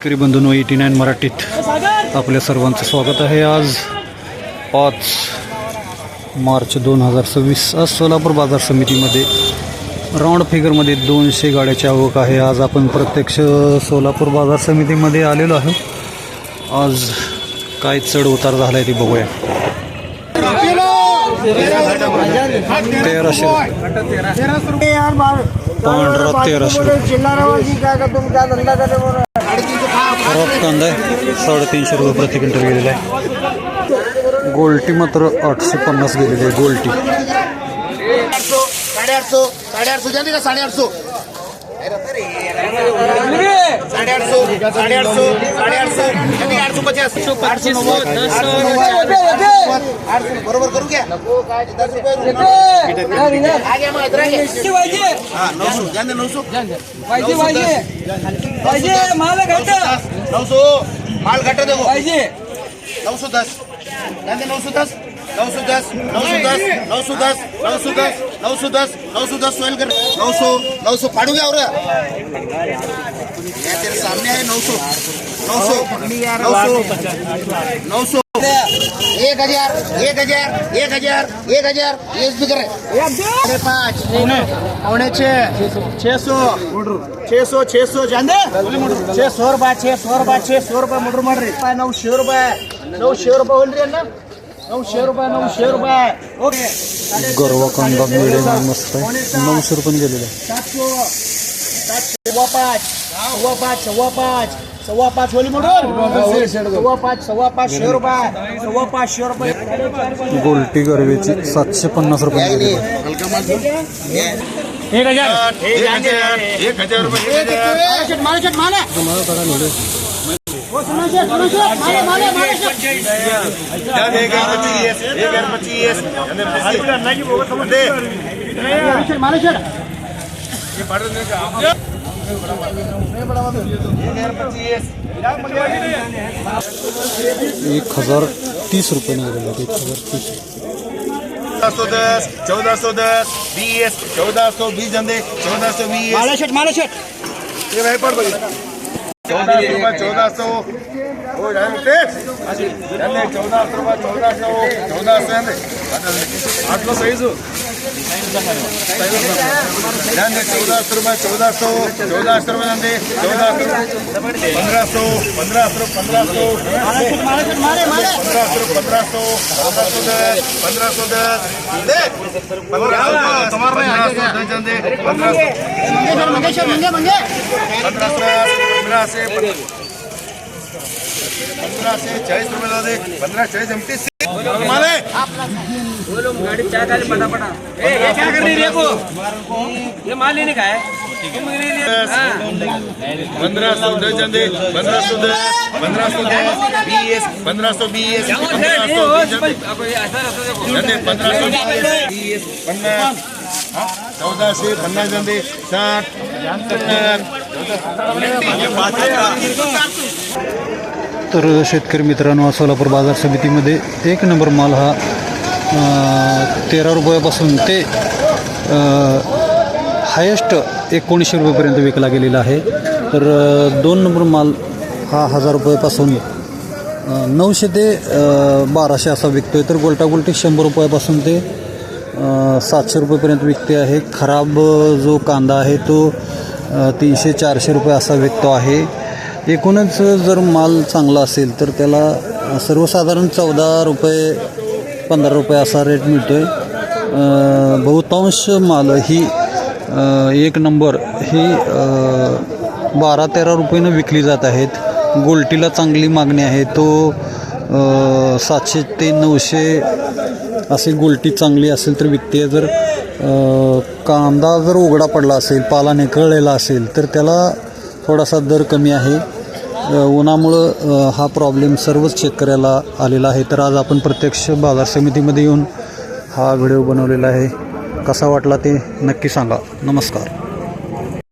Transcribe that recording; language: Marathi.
शेतकरी बंधूंनो 89 मराठीत आपल्या सर्वांचं स्वागत आहे। आज 5 मार्च 2026 आज सोलापूर बाजार समितीमध्ये राऊंड फिगरमध्ये 200 गाड्याची आवक आहे। आज आपण प्रत्यक्ष सोलापूर बाजार समितीमध्ये आलेलो आहे। आज काय चढ उतार झाला आहे ते बघूया। 1300 पांढरा 1300 खराब कांदा 350 रुपये प्रति क्विंटल गेलेला आहे। गोल्टी मात्र 850 गेलेली आहे। गोल्टी 850 जाने का 850 बरोबर करू क्या 10 रुपये आगे माल घटा देखो 910 910 910 910 910 910 910 सोयल कर 900 900 फाड़ू गया और तेरे सामने है 900 900 900 1000 1000 1000 1000 ये स्पीकर है 5 पौने 600 जान दे 600 रुपये मोटर मार रही 900 रुपये बोल रही है ना 900 रुपये ओके। गरवा कांदा मिडियम मस्त आहे 900 रुपये गेलेला आहे। 5 वाली मोटर 500 रुपये गोल्टी गरवेची 750 रुपये गेलेली आहे। 1000 रुपये माल एक 1030 रुपये निघालेले आहेत। 1030 1410 20 1420 जंदे 1420 माला शेट ये भाई पड़ गई 1400 रुपये 1400 हो जाए 1400 रुपये 1400 आठ लो सही जो 1400 रुपये 1400 रुपये जंदे 1500 1540 रुपये 1540 एमटी माले वो लोग गाड़ी चाय डाले पटा ये क्या कर रही है को ये माल लेने का है तुम नहीं लिया 1510 जंदे 1510 20 1520 1520 14 से 50 जंदे 60 तर शेतकरी मित्रांनो सोलापूर बाजार समितीमध्ये एक नंबर माल हा 13 रुपयापासून ते हायेस्ट 1900 रुपयेपर्यंत विकला गेलेला आहे। तर 2 नंबर माल हा 1000 रुपयापासून 900 ते 1200 असा विकतोय। तर गोल्टी 100 रुपयापासून ते 700 रुपयेपर्यंत विकते आहे। खराब जो कांदा आहे तो 300-400 रुपये असा विकतो आहे। एकूणच जर माल चांगला असेल तर त्याला सर्वसाधारण 14 रुपये 15 रुपये असा रेट मिळतोय। बहुतांश माल ही एक नंबर ही 12-13 रुपयानं विकली जात आहेत। गोल्टीला चांगली मागणी आहे। तो 700 ते 900 असे गोल्टी चांगली असेल तर विकते। जर कांदा जर उघडा पडला असेल पाला निखळलेला असेल तर त्याला थोडासा दर कमी आहे। उन्हामुळं हा प्रॉब्लेम सर्वच शेतकऱ्याला आलेला आहे। तर आज आपण प्रत्यक्ष बाजार समितीमध्ये येऊन हा व्हिडिओ बनवलेला आहे। कसा वाटला ते नक्की सांगा। नमस्कार।